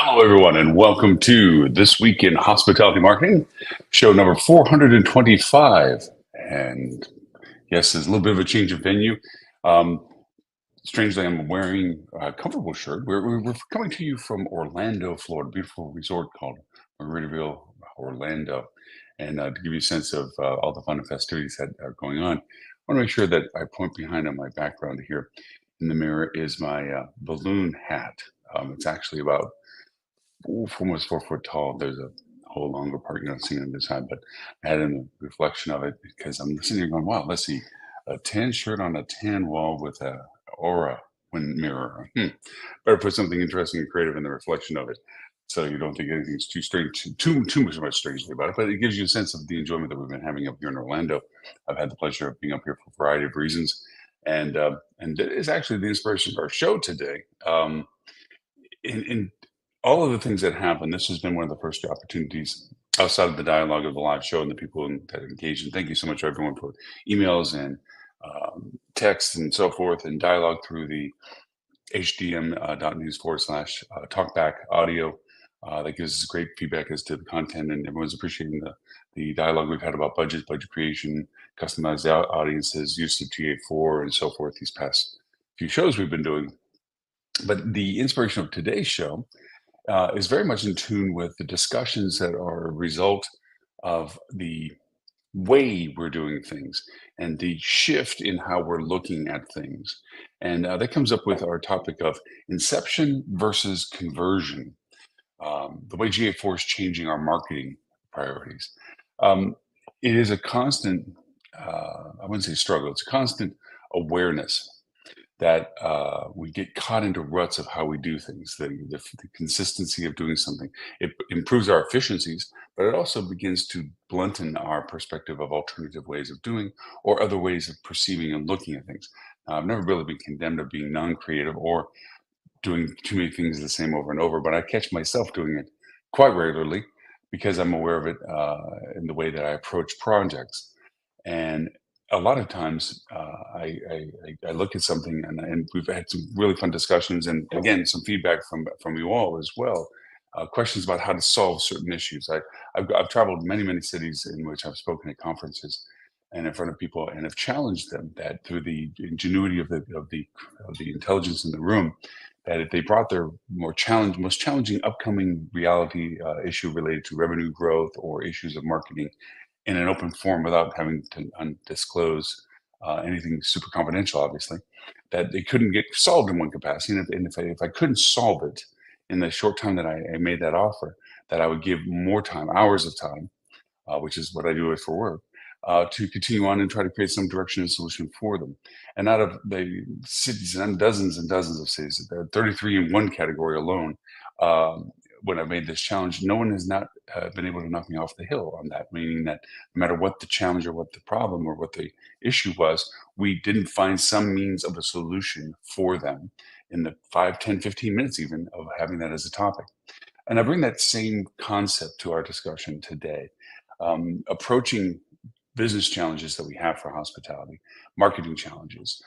Hello, everyone, and welcome to This Week in Hospitality Marketing, show number 425. And yes, there's a little bit of a change of venue. Strangely, I'm wearing a comfortable shirt. We're coming to you from Orlando, Florida, beautiful resort called Margaritaville, Orlando. And to give you a sense of all the fun and festivities that are going on, I want to make sure that I point behind on my background here in the mirror is my balloon hat. It's actually about almost 4 foot tall. There's a whole longer part you're not seeing on this side, but I had a reflection of it because I'm sitting here going, wow, let's see, a tan shirt on a tan wall with a aura wind mirror. Better put something interesting and creative in the reflection of it, so you don't think anything's too strange, too much strangely about it. But it gives you a sense of the enjoyment that we've been having up here in Orlando. I've had the pleasure of being up here for a variety of reasons, and it is actually the inspiration of our show today. In all of the things that happen, this has been one of the first opportunities outside of the dialogue of the live show and the people that engage. And thank you so much, everyone, for emails and texts and so forth, and dialogue through the hdm.news/talkback audio. That gives us great feedback as to the content, and everyone's appreciating the dialogue we've had about budget creation, customized audiences, use of TA4, and so forth these past few shows we've been doing. But the inspiration of today's show is very much in tune with the discussions that are a result of the way we're doing things and the shift in how we're looking at things. And that comes up with our topic of inception versus conversion, the way GA4 is changing our marketing priorities. It is a constant, I wouldn't say struggle, it's a constant awareness that we get caught into ruts of how we do things, the consistency of doing something. It improves our efficiencies, but it also begins to blunten our perspective of alternative ways of doing or other ways of perceiving and looking at things. I've never really been condemned of being non-creative or doing too many things the same over and over, but I catch myself doing it quite regularly because I'm aware of it in the way that I approach projects. And a lot of times, I look at something, and we've had some really fun discussions, and again, some feedback from you all as well. Questions about how to solve certain issues. I've traveled many cities in which I've spoken at conferences and in front of people, and have challenged them that through the ingenuity of the intelligence in the room, that if they brought their most challenging upcoming reality issue related to revenue growth or issues of marketing in an open forum without having to disclose anything super confidential, obviously, that they couldn't get solved in one capacity. And if I couldn't solve it in the short time that I made that offer, that I would give more time, hours of time, which is what I do it for work, to continue on and try to create some direction and solution for them. And out of the cities, and dozens of cities, there are 33 in one category alone, when I made this challenge, no one has not been able to knock me off the hill on that, meaning that no matter what the challenge or what the problem or what the issue was, we didn't find some means of a solution for them in the 5, 10, 15 minutes even of having that as a topic. And I bring that same concept to our discussion today, approaching business challenges that we have for hospitality, marketing challenges,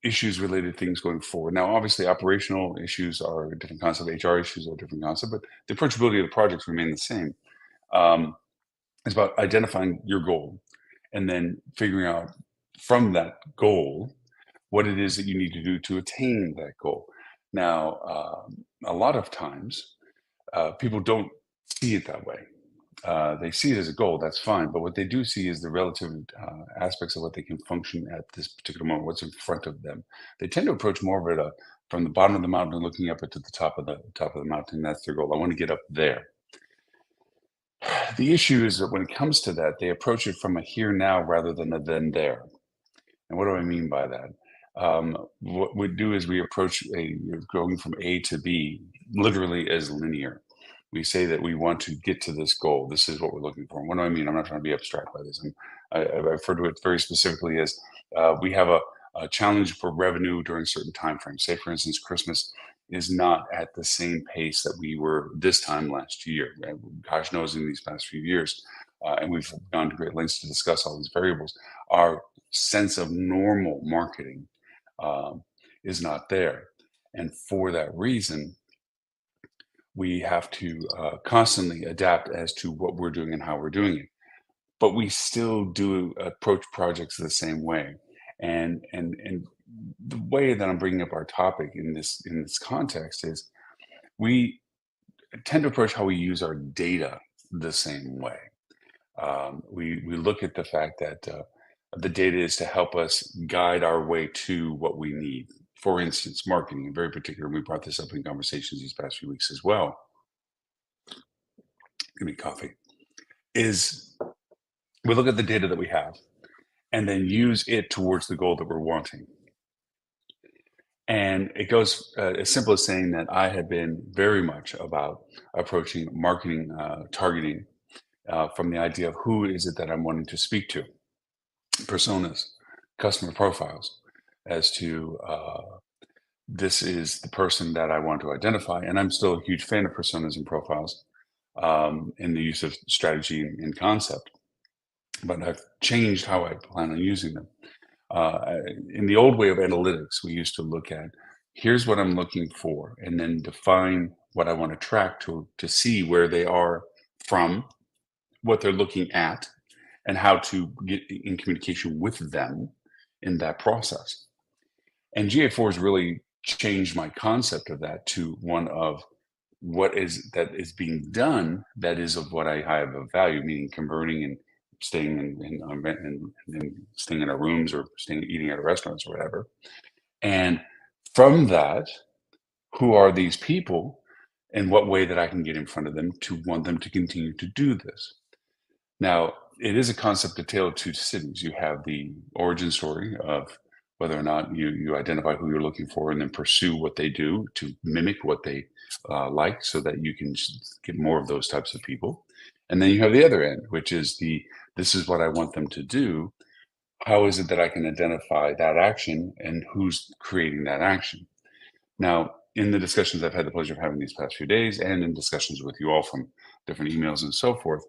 issues related things going forward. Now, obviously, operational issues are a different concept. HR issues are a different concept, but the approachability of the projects remain the same. It's about identifying your goal and then figuring out from that goal what it is that you need to do to attain that goal. Now, a lot of times, people don't see it that way. They see it as a goal, that's fine. But what they do see is the relative aspects of what they can function at this particular moment, what's in front of them. They tend to approach more of it from the bottom of the mountain, looking up it to the top of the mountain. That's their goal. I want to get up there. The issue is that when it comes to that, they approach it from a here now rather than a then there. And what do I mean by that? What we do is we approach going from A to B literally as linear. We say that we want to get to this goal. This is what we're looking for. And what do I mean? I'm not trying to be abstract by this. I refer to it very specifically as we have a challenge for revenue during certain time frames. Say, for instance, Christmas is not at the same pace that we were this time last year. Gosh knows in these past few years, and we've gone to great lengths to discuss all these variables, our sense of normal marketing is not there. And for that reason, We have to constantly adapt as to what we're doing and how we're doing it. But we still do approach projects the same way. And the way that I'm bringing up our topic in this context is we tend to approach how we use our data the same way. We look at the fact that the data is to help us guide our way to what we need. For instance, marketing, in very particular, we brought this up in conversations these past few weeks as well. Give me coffee. Is we look at the data that we have and then use it towards the goal that we're wanting. And it goes as simple as saying that I have been very much about approaching marketing targeting from the idea of who is it that I'm wanting to speak to, personas, customer profiles, as to this is the person that I want to identify. And I'm still a huge fan of personas and profiles in the use of strategy and concept, but I've changed how I plan on using them. In the old way of analytics, we used to look at here's what I'm looking for, and then define what I want to track to see where they are from, what they're looking at, and how to get in communication with them in that process. And GA4 has really changed my concept of that to one of what is that is being done that is of what I have of value, meaning converting and staying and staying in our rooms or staying eating at restaurants or whatever. And from that, who are these people and what way that I can get in front of them to want them to continue to do this. Now, it is a concept of tale of two cities. You have the origin story of whether or not you identify who you're looking for and then pursue what they do to mimic what they like so that you can get more of those types of people. And then you have the other end, which is this is what I want them to do. How is it that I can identify that action and who's creating that action? Now, in the discussions I've had the pleasure of having these past few days and in discussions with you all from different emails and so forth,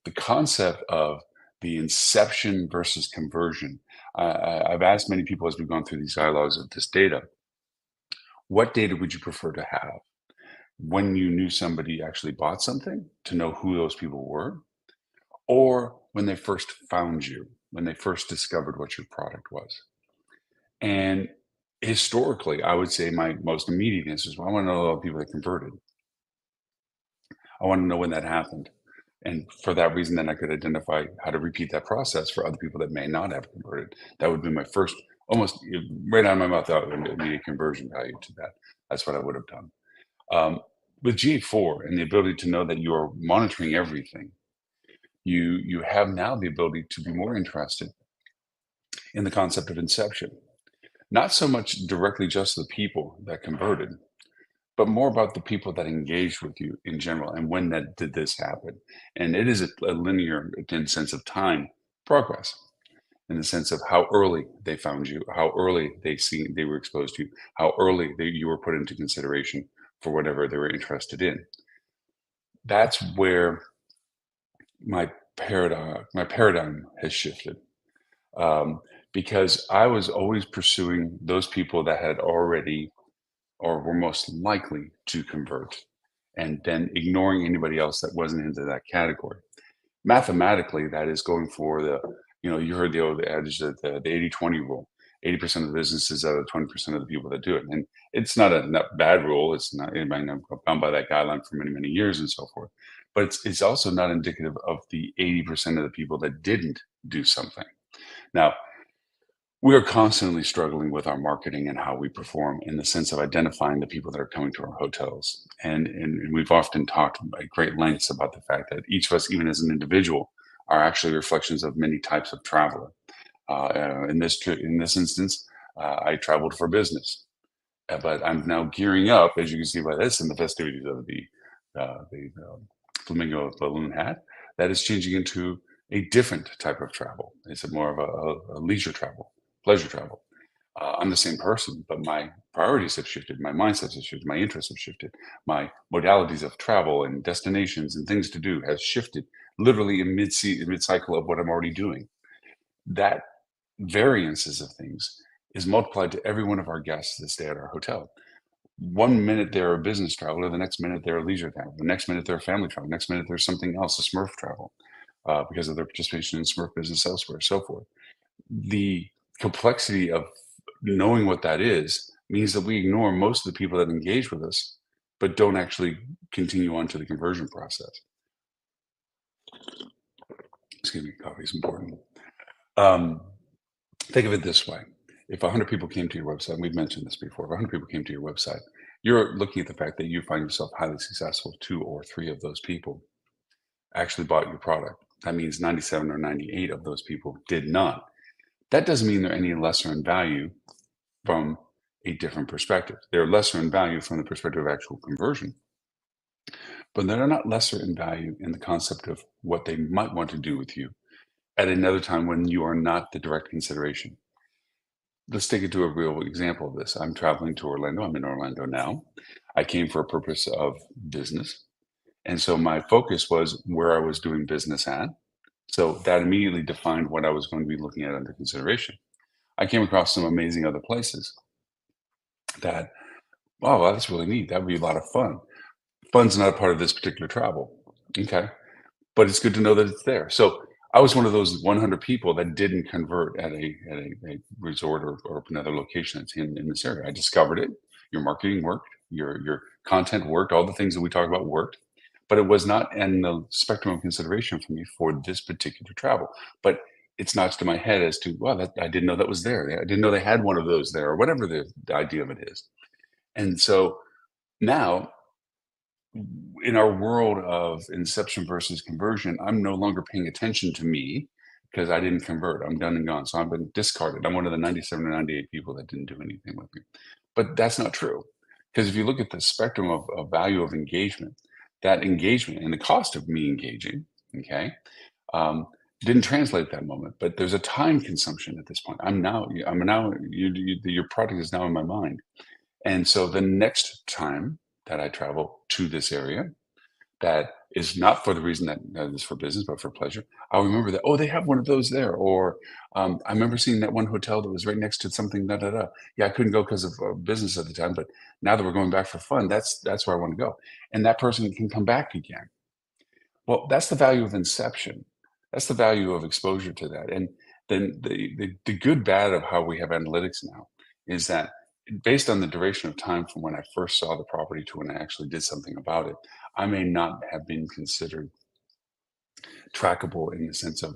the concept of the inception versus conversion. I've asked many people as we've gone through these dialogues of this data, what data would you prefer to have? When you knew somebody actually bought something, to know who those people were, or when they first found you, when they first discovered what your product was. And historically, I would say my most immediate answer is, well, I want to know all the people that converted. I want to know when that happened. And for that reason, then I could identify how to repeat that process for other people that may not have converted. That would be my first, almost right out of my mouth, out immediate conversion value to that. That's what I would have done. With GA4 and the ability to know that you are monitoring everything, you have now the ability to be more interested in the concept of inception. Not so much directly just the people that converted, but more about the people that engaged with you in general and when that did this happen. And it is a linear, in the sense of time, progress, in the sense of how early they found you, how early they were exposed to you, how early you were put into consideration for whatever they were interested in. That's where my paradigm has shifted. Because I was always pursuing those people that had already or were most likely to convert, and then ignoring anybody else that wasn't into that category. Mathematically, that is going for you heard the old adage that the 80-20 rule. 80% of the businesses out of 20% of the people that do it. And it's not a bad rule. It's not anybody bound by that guideline for many, many years and so forth. But it's also not indicative of the 80% of the people that didn't do something. Now, we are constantly struggling with our marketing and how we perform in the sense of identifying the people that are coming to our hotels. And we've often talked at great lengths about the fact that each of us, even as an individual, are actually reflections of many types of traveler. In this instance, I traveled for business, but I'm now gearing up, as you can see by this, in the festivities of the flamingo balloon hat. That is changing into a different type of travel. It's more of a leisure travel, pleasure travel. I'm the same person, but my priorities have shifted, my mindsets have shifted, my interests have shifted, my modalities of travel and destinations and things to do has shifted literally in mid cycle of what I'm already doing. That variances of things is multiplied to every one of our guests that stay at our hotel. one minute they're a business traveler, the next minute they're a leisure traveler, the next minute they're a family traveler, next minute there's something else, a Smurf travel, because of their participation in Smurf business elsewhere, so forth. The complexity of knowing what that is means that we ignore most of the people that engage with us, but don't actually continue on to the conversion process. Excuse me, coffee is important. Um, think of it this way. If 100 people came to your website, and we've mentioned this before, if 100 people came to your website, you're looking at the fact that you find yourself highly successful. 2 or 3 of those people actually bought your product. That means 97 or 98 of those people did not. That doesn't mean they're any lesser in value from a different perspective. They're lesser in value from the perspective of actual conversion, but they're not lesser in value in the concept of what they might want to do with you at another time when you are not the direct consideration. Let's take it to a real example of this. I'm traveling to Orlando. I'm in Orlando now. I came for a purpose of business. And so my focus was where I was doing business at. So that immediately defined what I was going to be looking at under consideration. I came across some amazing other places that, oh, well, that's really neat. That would be a lot of fun. Fun's not a part of this particular travel. Okay. But it's good to know that it's there. So I was one of those 100 people that didn't convert at a resort or another location that's in this area. I discovered it. Your marketing worked. Your content worked. All the things that we talk about worked, but it was not in the spectrum of consideration for me for this particular travel. But it's notched in my head as to, well, that, I didn't know that was there. I didn't know they had one of those there, or whatever the idea of it is. And so now in our world of inception versus conversion, I'm no longer paying attention to me because I didn't convert. I'm done and gone. So I've been discarded. I'm one of the 97 or 98 people that didn't do anything with me. But that's not true. Because if you look at the spectrum of value of engagement, that engagement and the cost of me engaging, okay, didn't translate at that moment. But there's a time consumption at this point. Your product is now in my mind. And so the next time that I travel to this area, that is not for the reason that is for business, but for pleasure, I'll remember that, oh, they have one of those there. Or I remember seeing that one hotel that was right next to something, da, da, da. Yeah, I couldn't go because of business at the time, but now that we're going back for fun, that's where I want to go. And that person can come back again. Well, that's the value of inception. That's the value of exposure to that. And then the good bad of how we have analytics now is that based on the duration of time from when I first saw the property to when I actually did something about it, I may not have been considered trackable in the sense of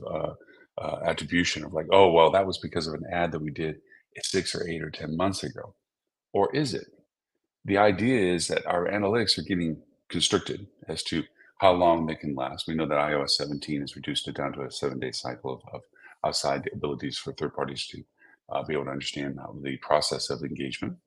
attribution of like, oh, well, that was because of an ad that we did 6 or 8 or 10 months ago. Or is it? The idea is that our analytics are getting constricted as to how long they can last. We know that iOS 17 has reduced it down to a 7-day cycle of outside abilities for third parties to be able to understand how the process of engagement.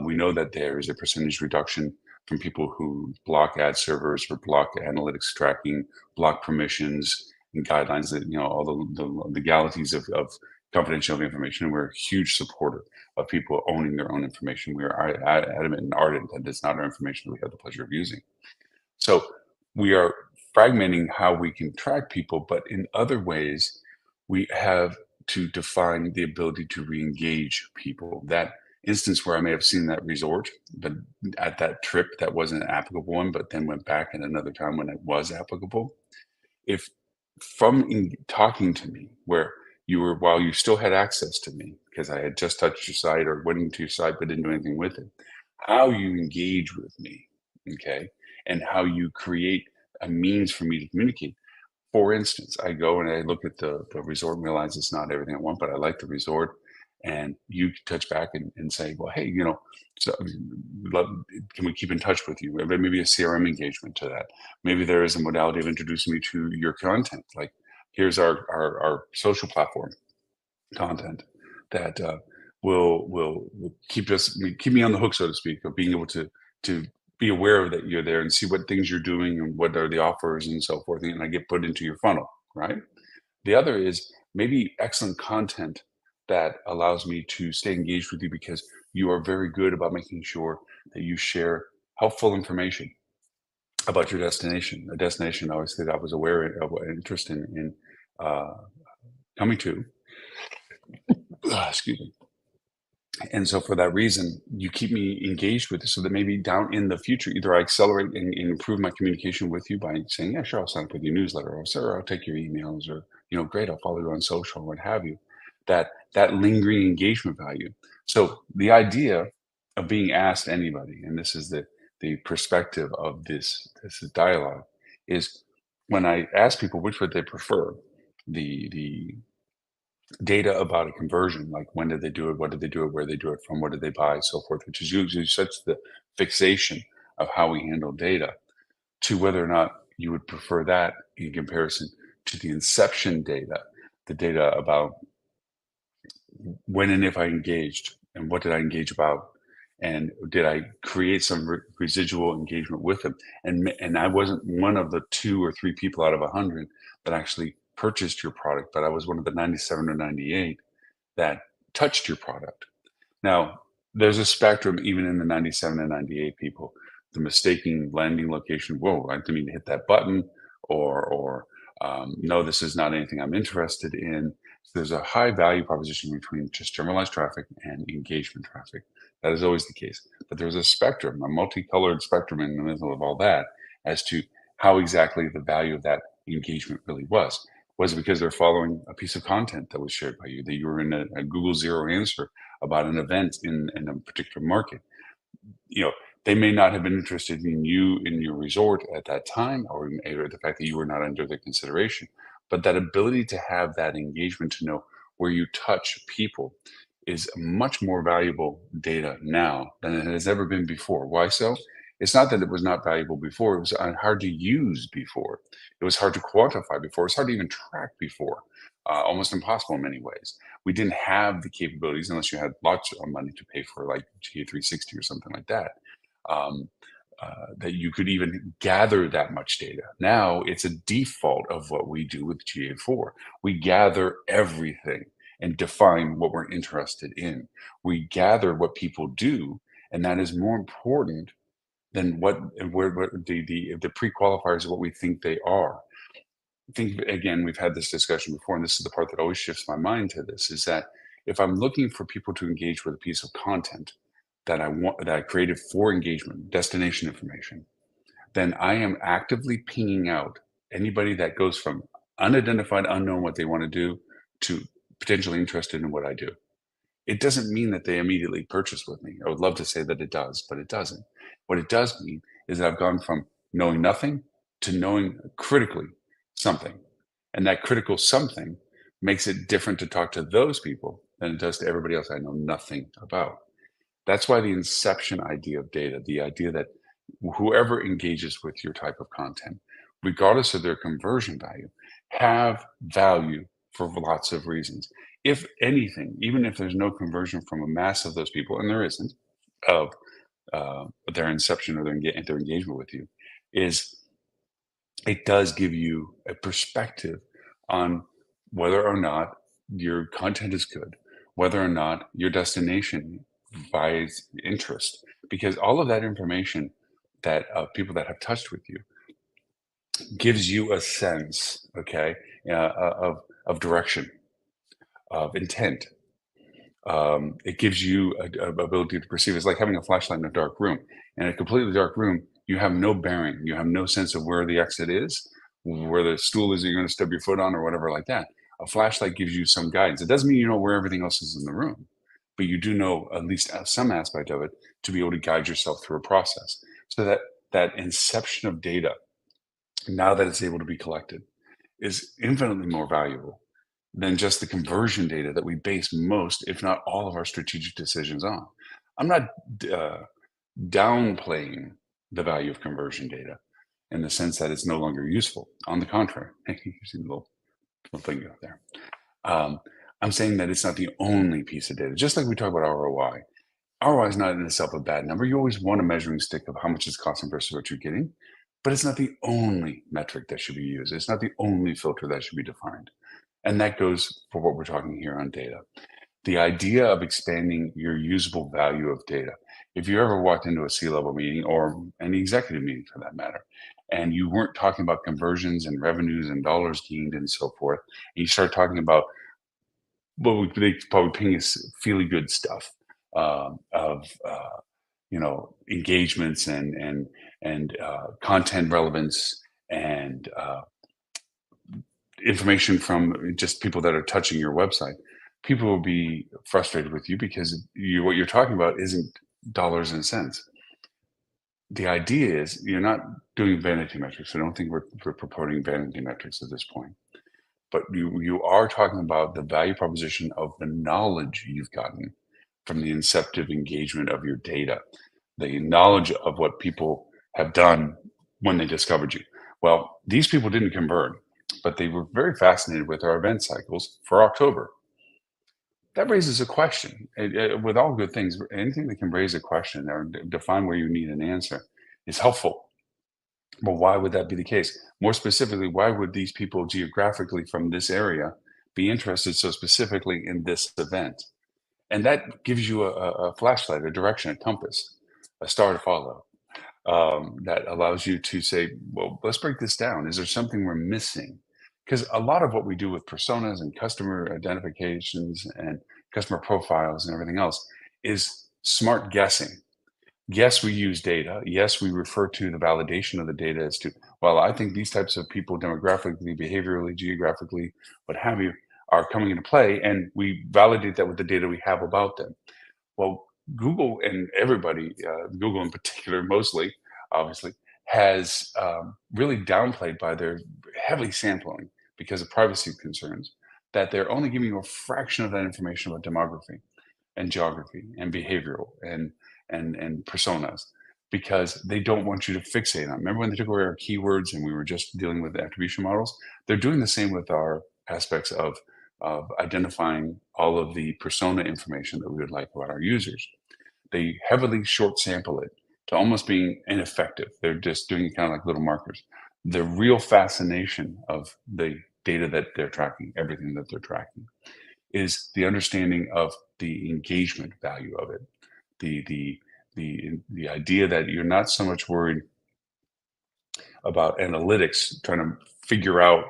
We know that there is a percentage reduction from people who block ad servers or block analytics tracking, block permissions and guidelines that, all the legalities of confidential information. And we're a huge supporter of people owning their own information. We are adamant and ardent that it's not our information that we have the pleasure of using. So we are fragmenting how we can track people, but in other ways, we have to define the ability to re-engage people. That instance where I may have seen that resort, but at that trip that wasn't an applicable one, but then went back at another time when it was applicable. If from talking to me, where you were, while you still had access to me, because I had just touched your site or went into your site but didn't do anything with it, how you engage with me, okay, and how you create a means for me to communicate. For instance, I go and I look at the resort and realize it's not everything I want, but I like the resort. And you touch back and say, well, hey, so can we keep in touch with you? Maybe a CRM engagement to that. Maybe there is a modality of introducing me to your content. Like here's our social platform content that will keep me on the hook, so to speak, of being able to be aware that you're there and see what things you're doing and what are the offers and so forth. And I get put into your funnel, right? The other is maybe excellent content that allows me to stay engaged with you because you are very good about making sure that you share helpful information about your destination, a destination obviously that I was aware of, interest in uh, coming to. Excuse me. And so for that reason, you keep me engaged with it so that maybe down in the future, either I accelerate and improve my communication with you by saying, yeah, sure, I'll sign up with your newsletter, or sir, I'll take your emails, or, great, I'll follow you on social, or what have you. That lingering engagement value. So the idea of being asked anybody, and this is the perspective of this dialogue, is when I ask people which would they prefer, the data about a conversion, like when did they do it, what did they do it, where they do it from, what did they buy, so forth, which is usually such the fixation of how we handle data, to whether or not you would prefer that in comparison to the inception data, the data about when and if I engaged and what did I engage about, and did I create some residual engagement with them, and I wasn't one of the 2 or 3 people out of 100 that actually purchased your product, but I was one of the 97 or 98 that touched your product. Now, there's a spectrum even in the 97 and 98 people. The mistaking landing location, whoa, I didn't mean to hit that button, or no, this is not anything I'm interested in. So there's a high value proposition between just generalized traffic and engagement traffic. That is always the case. But there's a spectrum, a multicolored spectrum in the middle of all that as to how exactly the value of that engagement really was. Was it because they're following a piece of content that was shared by you, that you were in a Google Zero answer about an event in a particular market? You know, they may not have been interested in you in your resort at that time, or the fact that you were not under their consideration. But that ability to have that engagement, to know where you touch people, is much more valuable data now than it has ever been before. Why so? It's not that it was not valuable before, it was hard to use before. It was hard to quantify before. It's hard to even track before. Almost impossible in many ways. We didn't have the capabilities unless you had lots of money to pay for, like GA360 or something like that. Um, that you could even gather that much data. Now it's a default of what we do with GA4. We gather everything and define what we're interested in. We gather what people do, and that is more important than what the pre-qualifiers of what we think they are. Think again, we've had this discussion before, and this is the part that always shifts my mind to this, is that if I'm looking for people to engage with a piece of content that I created for engagement, destination information, then I am actively pinging out anybody that goes from unidentified, unknown what they want to do, to potentially interested in what I do. It doesn't mean that they immediately purchase with me. I would love to say that it does, but it doesn't. What it does mean is that I've gone from knowing nothing to knowing critically something. And that critical something makes it different to talk to those people than it does to everybody else I know nothing about. That's why the inception idea of data, the idea that whoever engages with your type of content, regardless of their conversion value, have value for lots of reasons. If anything, even if there's no conversion from a mass of those people, and there isn't, of their inception or their engagement with you, is it does give you a perspective on whether or not your content is good, whether or not your destination buys interest, because all of that information that people that have touched with you gives you a sense, okay, of direction, of intent. It gives you a ability to perceive. It's like having a flashlight in a dark room. In a completely dark room, you have no bearing. You have no sense of where the exit is, where the stool is that you're going to stub your foot on, or whatever like that. A flashlight gives you some guidance. It doesn't mean you know where everything else is in the room, but you do know at least some aspect of it to be able to guide yourself through a process. So that inception of data, now that it's able to be collected, is infinitely more valuable than just the conversion data that we base most, if not all, of our strategic decisions on. I'm not uh, downplaying the value of conversion data in the sense that it's no longer useful. On the contrary, you see the little thing out there. Um, I'm saying that it's not the only piece of data. Just like we talk about ROI, ROI is not in itself a bad number. You always want a measuring stick of how much it's costing versus what you're getting, but it's not the only metric that should be used. It's not the only filter that should be defined. And that goes for what we're talking here on data. The idea of expanding your usable value of data. If you ever walked into a C-level meeting, or any executive meeting for that matter, and you weren't talking about conversions and revenues and dollars gained and so forth, and you start talking about what they probably ping is feely good stuff, engagements and content relevance and information from just people that are touching your website, people will be frustrated with you because what you're talking about isn't dollars and cents. The idea is you're not doing vanity metrics. I don't think we're purporting vanity metrics at this point, but you are talking about the value proposition of the knowledge you've gotten from the inceptive engagement of your data, the knowledge of what people have done when they discovered you. Well, these people didn't convert, but they were very fascinated with our event cycles for October. That raises a question. With all good things, anything that can raise a question or define where you need an answer is helpful. But why would that be the case? More specifically, why would these people geographically from this area be interested so specifically in this event? And that gives you a flashlight, a direction, a compass, a star to follow, that allows you to say, well, let's break this down. Is there something we're missing? Because a lot of what we do with personas and customer identifications and customer profiles and everything else is smart guessing. Yes, we use data. Yes, we refer to the validation of the data as to, well, I think these types of people demographically, behaviorally, geographically, what have you, are coming into play. And we validate that with the data we have about them. Well, Google and everybody, Google in particular, mostly, obviously, has really downplayed by their heavily sampling because of privacy concerns that they're only giving you a fraction of that information about demography and geography and behavioral and personas because they don't want you to fixate on. Remember when they took away our keywords and we were just dealing with attribution models? They're doing the same with our aspects of identifying all of the persona information that we would like about our users. They heavily short sample it to almost being ineffective. They're just doing it kind of like little markers. The real fascination of the data that they're tracking, everything that they're tracking, is the understanding of the engagement value of it. The idea that you're not so much worried about analytics, trying to figure out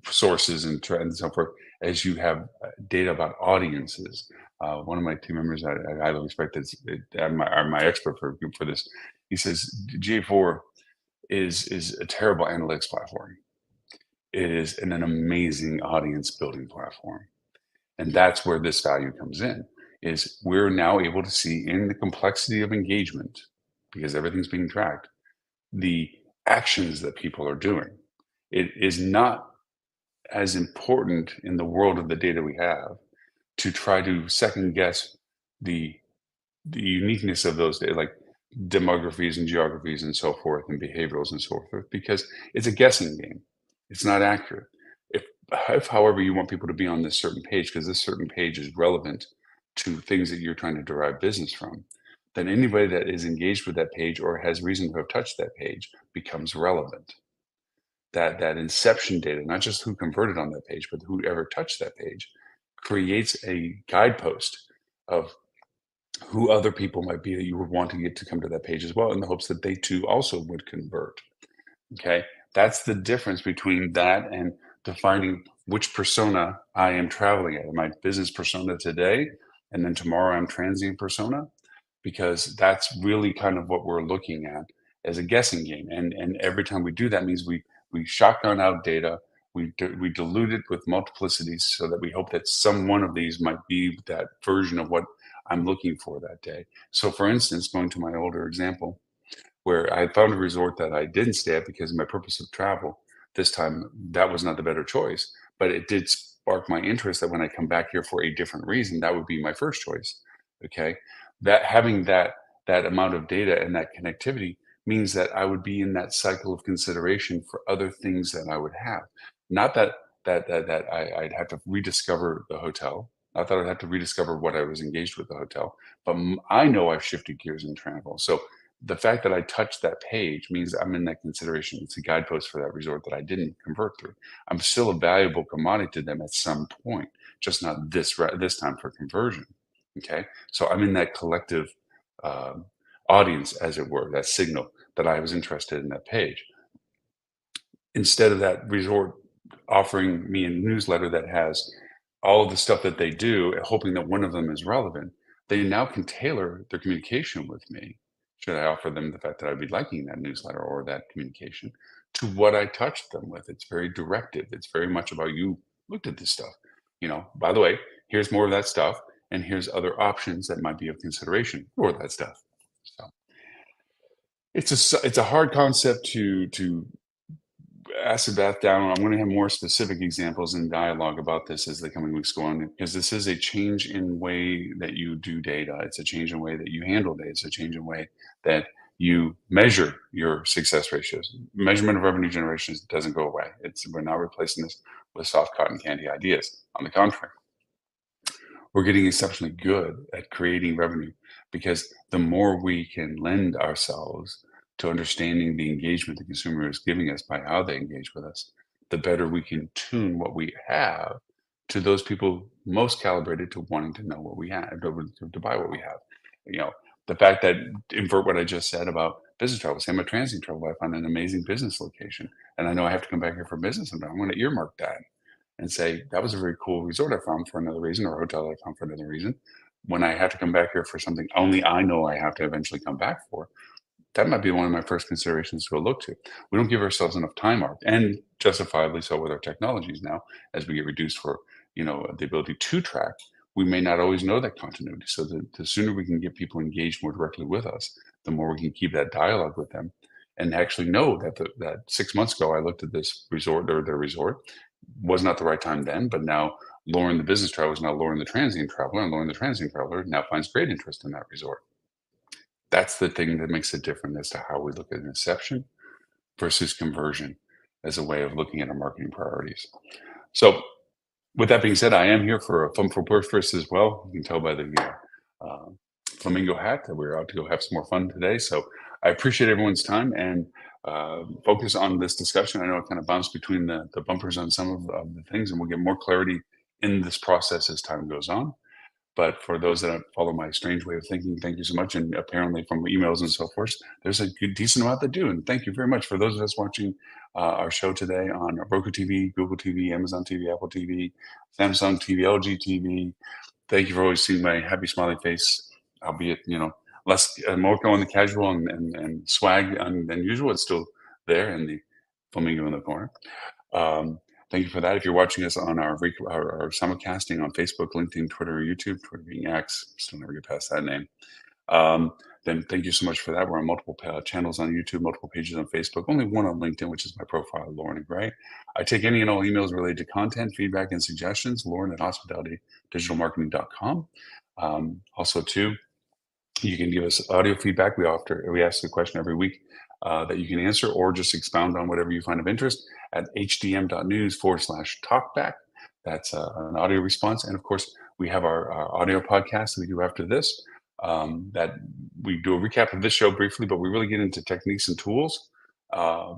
sources and trends and so forth, as you have data about audiences. One of my team members I highly respect are my expert for this. He says GA4 is a terrible analytics platform. It is an amazing audience building platform. And that's where this value comes in, is we're now able to see in the complexity of engagement, because everything's being tracked, the actions that people are doing. It is not as important in the world of the data we have to try to second guess the uniqueness of those data, like demographies and geographies and so forth, and behaviorals and so forth, because it's a guessing game. It's not accurate. If, however, you want people to be on this certain page because this certain page is relevant to things that you're trying to derive business from, then anybody that is engaged with that page or has reason to have touched that page becomes relevant. That inception data, not just who converted on that page, but whoever touched that page, creates a guidepost of who other people might be that you would want to get to come to that page as well, in the hopes that they too also would convert. Okay, that's the difference between that and defining which persona I am traveling at. Am I business persona today, and then tomorrow I'm transient persona? Because that's really kind of what we're looking at as a guessing game. And every time we do that means we shotgun out data, we dilute it with multiplicities so that we hope that some one of these might be that version of what I'm looking for that day. So for instance, going to my older example, where I found a resort that I didn't stay at because of my purpose of travel. This time, that was not the better choice, but it did spark my interest that when I come back here for a different reason, that would be my first choice. Okay, that having that amount of data and that connectivity means that I would be in that cycle of consideration for other things that I would have. Not I'd have to rediscover the hotel. Not that I'd have to rediscover what I was engaged with the hotel, but I know I've shifted gears in travel. So the fact that I touched that page means I'm in that consideration. It's a guidepost for that resort that I didn't convert through. I'm still a valuable commodity to them at some point, just not this time for conversion. Okay, so I'm in that collective um audience, as it were, that signal that I was interested in that page. Instead of that resort offering me a newsletter that has all of the stuff that they do, hoping that one of them is relevant, they now can tailor their communication with me, should I offer them the fact that I'd be liking that newsletter or that communication, to what I touched them with. It's very directive. It's very much about, you looked at this stuff. By the way, here's more of that stuff, and here's other options that might be of consideration for that stuff. So it's a hard concept to acid bath down. I'm going to have more specific examples and dialogue about this as the coming weeks go on, because this is a change in way that you do data. It's a change in way that you handle data. It's a change in way that you measure your success ratios. Measurement of revenue generation doesn't go away. We're not replacing this with soft cotton candy ideas. On the contrary, we're getting exceptionally good at creating revenue, because the more we can lend ourselves to understanding the engagement the consumer is giving us by how they engage with us, the better we can tune what we have to those people most calibrated to wanting to know what we have, to buy what we have. You know, the fact that, invert what I just said about business travel, say I'm a transient travel, I find an amazing business location, and I know I have to come back here for business, and I'm going to earmark that and say, that was a very cool resort I found for another reason, or a hotel I found for another reason. When I have to come back here for something only I know I have to eventually come back for, that might be one of my first considerations to look to. We don't give ourselves enough time arc, and justifiably so with our technologies now, as we get reduced for, the ability to track, we may not always know that continuity. So the sooner we can get people engaged more directly with us, the more we can keep that dialogue with them and actually know that that 6 months ago I looked at this resort, or their resort, was not the right time then, but now Loren the business traveler is now Loren the transient traveler, and Loren the transient traveler now finds great interest in that resort. That's the thing that makes it different as to how we look at inception versus conversion as a way of looking at our marketing priorities. So, with that being said, I am here for a fun for purpose as well. You can tell by the flamingo hat that we're out to go have some more fun today. So, I appreciate everyone's time and focus on this discussion. I know it kind of bounced between the bumpers on some of the things, and we'll get more clarity in this process as time goes on. But for those that follow my strange way of thinking, thank you so much. And apparently from emails and so forth, there's a good, decent amount that do. And thank you very much for those of us watching our show today on Roku TV, Google TV, Amazon TV, Apple TV, Samsung TV, LG TV. Thank you for always seeing my happy smiley face, albeit, less, more going the casual and swag than usual. It's still there in the flamingo in the corner. Thank you for that. If you're watching us on our simulcasting on Facebook, LinkedIn, Twitter, or YouTube, Twitter being X, still never get past that name. Then thank you so much for that. We're on multiple channels on YouTube, multiple pages on Facebook, only one on LinkedIn, which is my profile, Loren and Gray. I take any and all emails related to content, feedback, and suggestions, Loren at hospitalitydigitalmarketing.com. Also, too, you can give us audio feedback. We ask a question every week that you can answer, or just expound on whatever you find of interest at hdm.news/talkback. That's an audio response. And of course, we have our audio podcast that we do after this, that we do a recap of this show briefly, but we really get into techniques and tools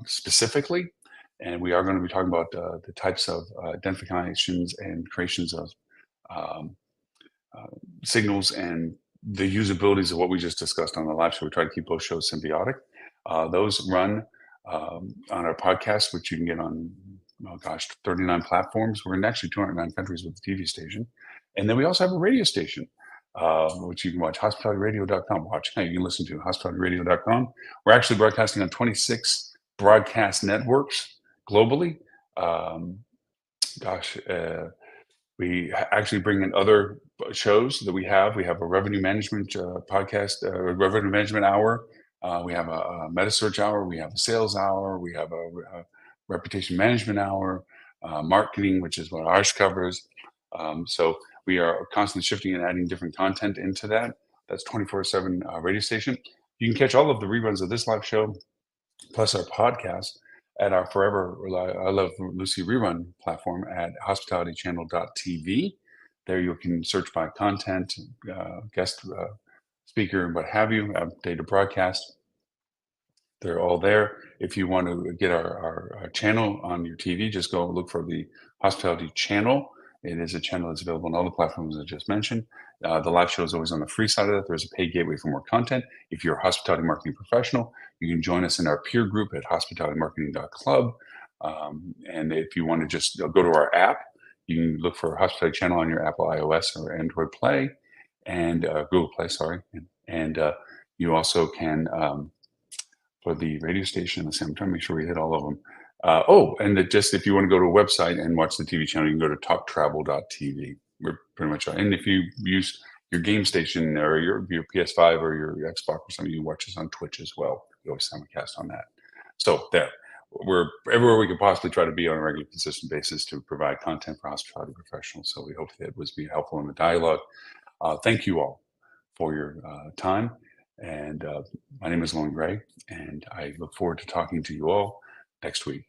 specifically. And we are going to be talking about the types of identifications and creations of signals and the usabilities of what we just discussed on the live show. We try to keep both shows symbiotic. Those run on our podcast, which you can get on, 39 platforms. We're in actually 209 countries with the TV station. And then we also have a radio station, which you can watch, hospitalityradio.com. You can listen to hospitalityradio.com. We're actually broadcasting on 26 broadcast networks globally. We actually bring in other shows that we have. We have a revenue management podcast, revenue management hour. We have a meta search hour. We have a sales hour. We have a reputation management hour, marketing, which is what ours covers. So we are constantly shifting and adding different content into that. That's 24/7 radio station. You can catch all of the reruns of this live show, plus our podcast, at our Forever I Love Lucy rerun platform at hospitalitychannel.tv. There you can search by content, guest speaker, and what have you, updated broadcast. They're all there. If you want to get our channel on your TV, just go look for the Hospitality Channel. It is a channel that's available on all the platforms I just mentioned. The live show is always on the free side of that. There's a paid gateway for more content. If you're a hospitality marketing professional, you can join us in our peer group at hospitalitymarketing.club. And if you want to just go to our app, you can look for Hospitality Channel on your Apple iOS or Android Play. and Google Play, sorry. And you also can, for the radio station, let's see, I'm trying to make sure we hit all of them. Just if you want to go to a website and watch the TV channel, you can go to talktravel.tv. We're pretty much on. And if you use your game station or your PS5 or your Xbox or something, you watch us on Twitch as well. We always simulcast on that. So there, we're everywhere we could possibly try to be on a regular, consistent basis to provide content for hospitality professionals. So we hope that was be helpful in the dialogue. Thank you all for your time. And my name is Loren Gray, and I look forward to talking to you all next week.